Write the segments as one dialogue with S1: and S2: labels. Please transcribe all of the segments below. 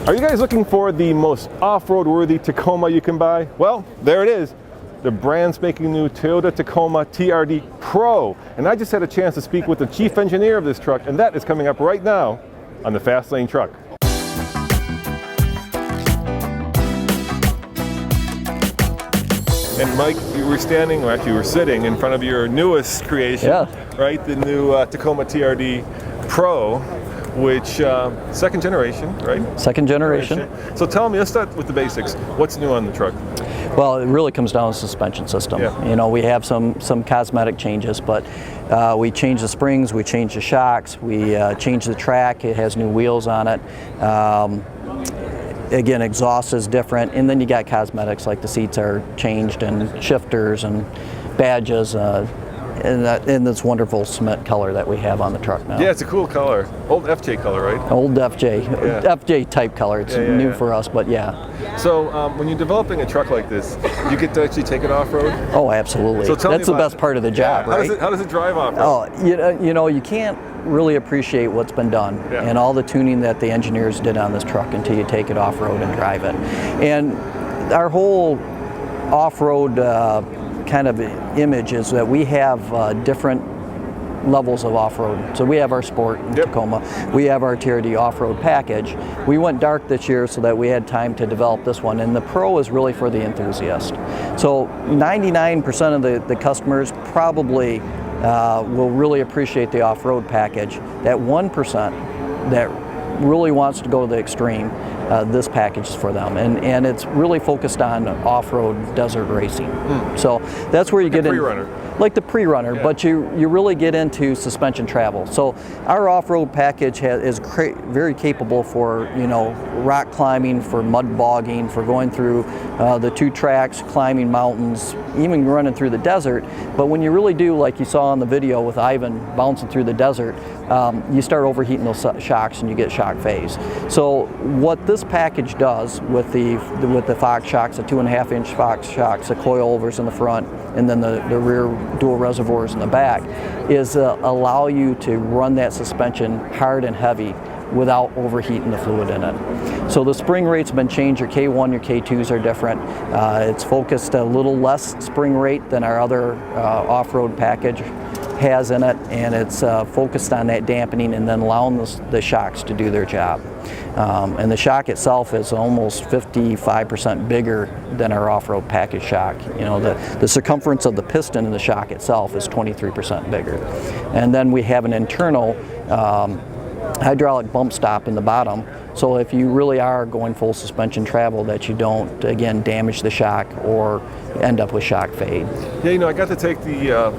S1: Are you guys looking for the most off-road worthy Tacoma you can buy? Well, there it is. The brand spanking new Toyota Tacoma TRD Pro. And I just had a chance to speak with the chief engineer of this truck, and that is coming up right now on the Fast Lane Truck. And Mike, you were standing, or actually you were sitting in front of your newest creation, right? The new Tacoma TRD Pro, which second generation, right?
S2: Second generation.
S1: So tell me, let's start with the basics. What's new on the truck?
S2: Well, it really comes down to the suspension system.
S1: Yeah.
S2: You know, we have some cosmetic changes, but we changed the springs, we changed the shocks, we changed the track. It has new wheels on it. Again, exhaust is different, and then you got cosmetics like the seats are changed and shifters and badges. And this wonderful cement color that we have on the truck now.
S1: Yeah, it's a cool color. Old FJ color, right?
S2: Old FJ, FJ type color. It's new for us, but yeah.
S1: So when you're developing a truck like this, you get to actually take it off-road?
S2: Oh, absolutely.
S1: So
S2: that's the best part of the job, right?
S1: How does it drive off-road?
S2: Oh, you know, you can't really appreciate what's been done and all the tuning that the engineers did on this truck until you take it off-road and drive it. And our whole off-road kind of image is that we have different levels of off-road. So we have our Sport in Tacoma, we have our TRD off-road package. We went dark this year so that we had time to develop this one, and the Pro is really for the enthusiast. So 99% of the customers probably will really appreciate the off-road package. That 1% that really wants to go to the extreme, this package is for them, and it's really focused on off-road desert racing. So that's where you get in, like the pre-runner, but you really get into suspension travel. So our off-road package is very capable for, you know, rock climbing, for mud bogging, for going through the two tracks, climbing mountains, even running through the desert. But when you really do, like you saw in the video with Ivan bouncing through the desert, you start overheating those shocks and you get shock phase. So what this package does with the Fox shocks, the 2.5-inch Fox shocks, the coilovers in the front, and then the rear dual reservoirs in the back, is allow you to run that suspension hard and heavy without overheating the fluid in it. So the spring rate's been changed. Your K1, your K2s are different. It's focused a little less spring rate than our other off-road package has in it, and it's focused on that dampening and then allowing the shocks to do their job. And the shock itself is almost 55% bigger than our off-road package shock. You know, the circumference of the piston in the shock itself is 23% bigger. And then we have an internal hydraulic bump stop in the bottom, so if you really are going full suspension travel, that you don't, again, damage the shock or end up with shock fade.
S1: Yeah, you know, I got to take the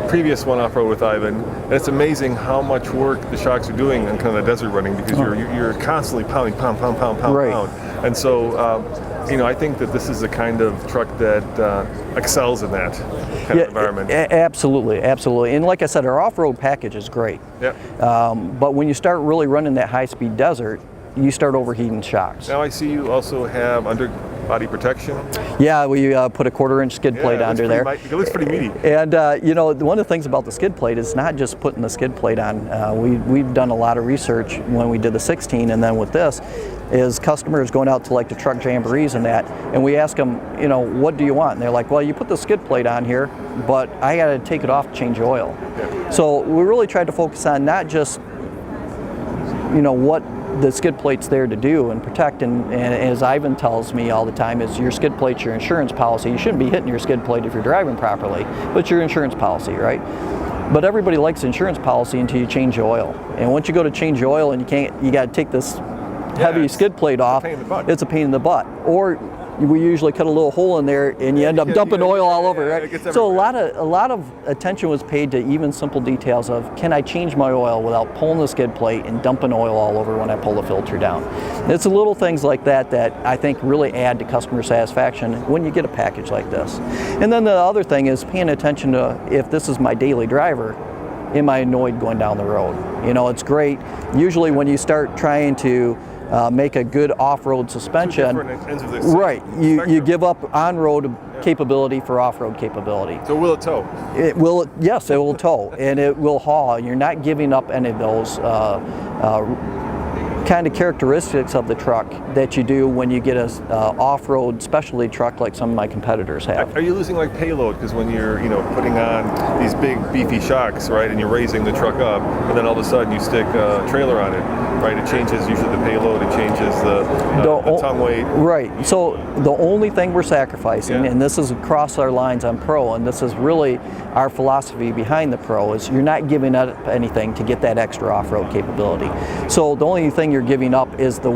S1: previous one off-road with Ivan, and it's amazing how much work the shocks are doing in kind of the desert running, because you're constantly pounding, pound. And so, you know, I think that this is the kind of truck that excels in that kind of environment.
S2: Absolutely. And like I said, our off-road package is great. But when you start really running that high-speed desert, you start overheating shocks.
S1: Now I see you also have underbody protection.
S2: Yeah, we put a 1/4-inch skid plate under there.
S1: It looks pretty meaty.
S2: And you know, one of the things about the skid plate is not just putting the skid plate on. We've done a lot of research when we did the 16, and then with this, is customers going out to like the truck jamborees and that, and we ask them, you know, what do you want? And they're like, well, you put the skid plate on here, but I got to take it off to change the oil. So we really tried to focus on not just, you know, what the skid plate's there to do and protect, and as Ivan tells me all the time, is your skid plate's your insurance policy. You shouldn't be hitting your skid plate if you're driving properly, but it's your insurance policy, right? But everybody likes insurance policy until you change the oil. And once you go to change the oil and you got to take this heavy skid plate off, it's a pain in the butt. Or we usually cut a little hole in there and you end up dumping oil all over, right? So a lot of attention was paid to even simple details of, can I change my oil without pulling the skid plate and dumping oil all over when I pull the filter down? It's the little things like that that I think really add to customer satisfaction when you get a package like this. And then the other thing is paying attention to, if this is my daily driver, am I annoyed going down the road? You know, it's great. Usually when you start trying to make a good off-road suspension, right, you give up on-road capability for off-road capability.
S1: So will it tow?
S2: It will, yes, it will tow, and it will haul. You're not giving up any of those kind of characteristics of the truck that you do when you get a off-road specialty truck like some of my competitors have.
S1: Are you losing like payload? Because when you're putting on these big beefy shocks, right, and you're raising the truck up, and then all of a sudden you stick a trailer on it, right? It changes usually the payload, it changes the tongue weight.
S2: Right. So the only thing we're sacrificing, and this is across our lines on Pro, and this is really our philosophy behind the Pro, is you're not giving up anything to get that extra off-road capability. So the only thing you're giving up is the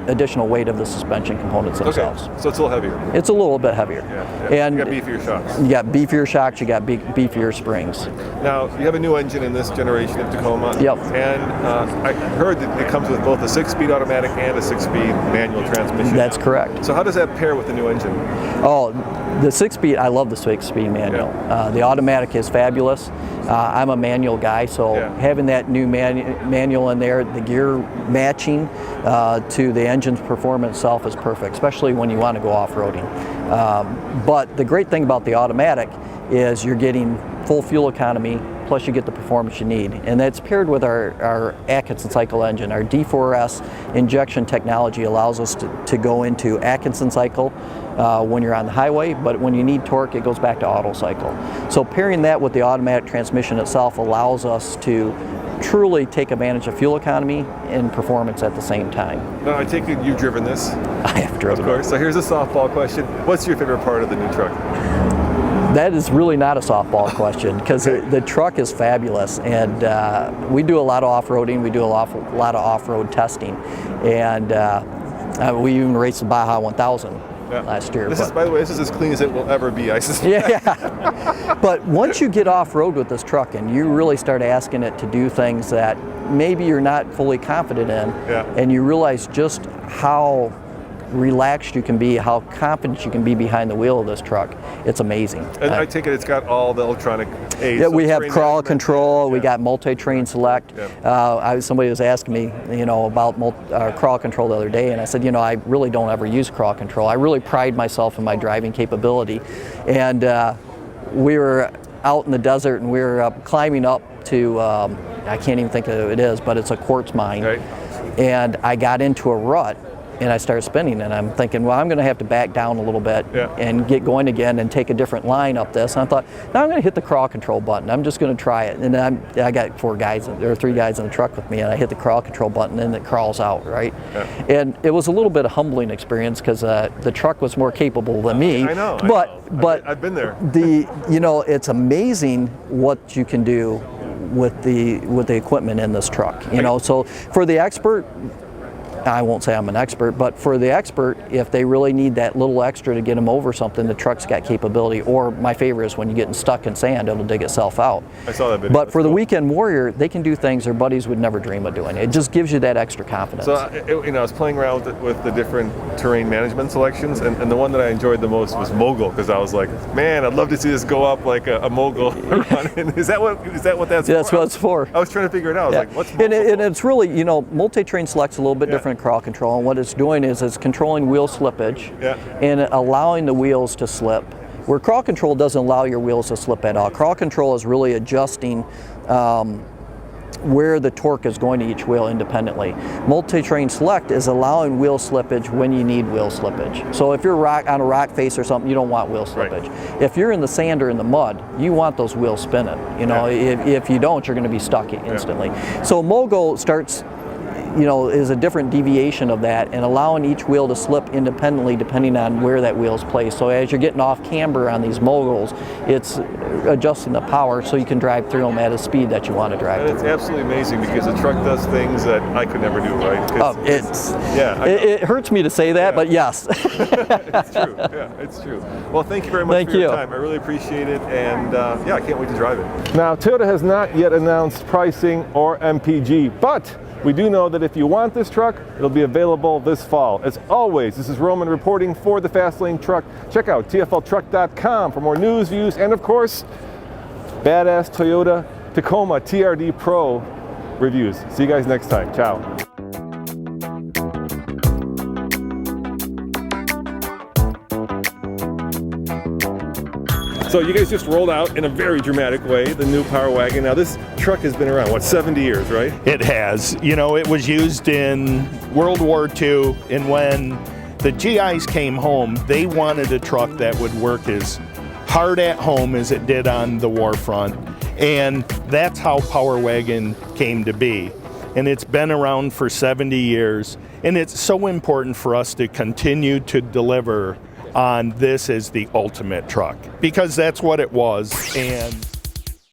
S2: additional weight of the suspension components themselves.
S1: Okay. So it's a little heavier.
S2: It's a little bit heavier.
S1: Yeah.
S2: And
S1: you got beefier shocks.
S2: You got beefier shocks, you got beefier springs.
S1: Now, you have a new engine in this generation of Tacoma.
S2: Yep.
S1: And I heard that it comes with both a 6-speed automatic and a 6-speed manual transmission.
S2: That's correct.
S1: So how does that pair with the new engine?
S2: Oh, the 6-speed, I love the 6-speed manual.
S1: Yeah.
S2: The automatic is fabulous. I'm a manual guy, so having that new manual in there, the gear matching to the engine's performance itself is perfect, especially when you want to go off-roading. But the great thing about the automatic is you're getting full fuel economy, plus you get the performance you need. And that's paired with our Atkinson cycle engine. Our D4S injection technology allows us to go into Atkinson cycle when you're on the highway, but when you need torque, it goes back to auto cycle. So pairing that with the automatic transmission itself allows us to truly take advantage of fuel economy and performance at the same time.
S1: Now, I take it you've driven this?
S2: I have driven it.
S1: Of course. So here's a softball question. What's your favorite part of the new truck?
S2: That is really not a softball question, because the truck is fabulous, and we do a lot of off-roading, we do a lot of off-road testing, and we even raced the Baja 1000 last year.
S1: By the way, this is as clean as it will ever be, I suspect.
S2: Yeah. But once you get off-road with this truck and you really start asking it to do things that maybe you're not fully confident in, and you realize just how relaxed you can be, how confident you can be behind the wheel of this truck, it's amazing.
S1: And I take it it's got all the electronic aids.
S2: Yeah, we have crawl control, we got multi-train select. Somebody was asking me, about crawl control the other day, and I said, I really don't ever use crawl control. I really pride myself in my driving capability. And we were out in the desert, and we were climbing up to, I can't even think of who it is, but it's a quartz mine. Right. And I got into a rut, and I started spinning, and I'm thinking, well, I'm going to have to back down a little bit and get going again and take a different line up this. And I thought, now I'm going to hit the crawl control button. I'm just going to try it. And then I got 3 guys in the truck with me, and I hit the crawl control button, and it crawls out, right? And it was a little bit of humbling experience, because the truck was more capable than me.
S1: I know.
S2: But
S1: I've been there.
S2: It's amazing what you can do with the equipment in this truck. So for the expert, I won't say I'm an expert, but for the expert, if they really need that little extra to get them over something, the truck's got capability. Or my favorite is when you get stuck in sand, it'll dig itself out.
S1: I saw that video.
S2: But for the weekend warrior, they can do things their buddies would never dream of doing. It just gives you that extra confidence.
S1: So I was playing around with the different terrain management selections, and the one that I enjoyed the most was mogul, because I was like, man, I'd love to see this go up like a mogul. Is that what that's for?
S2: That's what it's for.
S1: I was trying to figure it out. I was like, what's mogul?
S2: And it's really, multi-train select's a little bit different than crawl control, and what it's doing is it's controlling wheel slippage and allowing the wheels to slip. Where crawl control doesn't allow your wheels to slip at all. Crawl control is really adjusting where the torque is going to each wheel independently. Multi-train select is allowing wheel slippage when you need wheel slippage. So if you're on a rock face or something, you don't want wheel slippage. Right. If you're in the sand or in the mud, you want those wheels spinning. If you don't, you're going to be stuck instantly. So mogul starts, is a different deviation of that, and allowing each wheel to slip independently depending on where that wheel's placed. So as you're getting off camber on these moguls, it's adjusting the power so you can drive through them at a speed that you want to drive.
S1: And it's absolutely amazing, because the truck does things that I could never do, right?
S2: It hurts me to say that, but yes.
S1: It's true. Yeah, it's true. Well, thank you very much for your time. I really appreciate it, and I can't wait to drive it. Now, Toyota has not yet announced pricing or MPG, but we do know that if you want this truck, it'll be available this fall. As always, this is Roman reporting for the Fast Lane Truck. Check out tfltruck.com for more news, views, and of course, badass Toyota Tacoma TRD Pro reviews. See you guys next time. Ciao. So you guys just rolled out in a very dramatic way the new Power Wagon. Now this truck has been around, what, 70 years, right?
S3: It has. You know, it was used in World War II, and when the GIs came home, they wanted a truck that would work as hard at home as it did on the war front. And that's how Power Wagon came to be. And it's been around for 70 years. And it's so important for us to continue to deliver on this as the ultimate truck, because that's what it was. And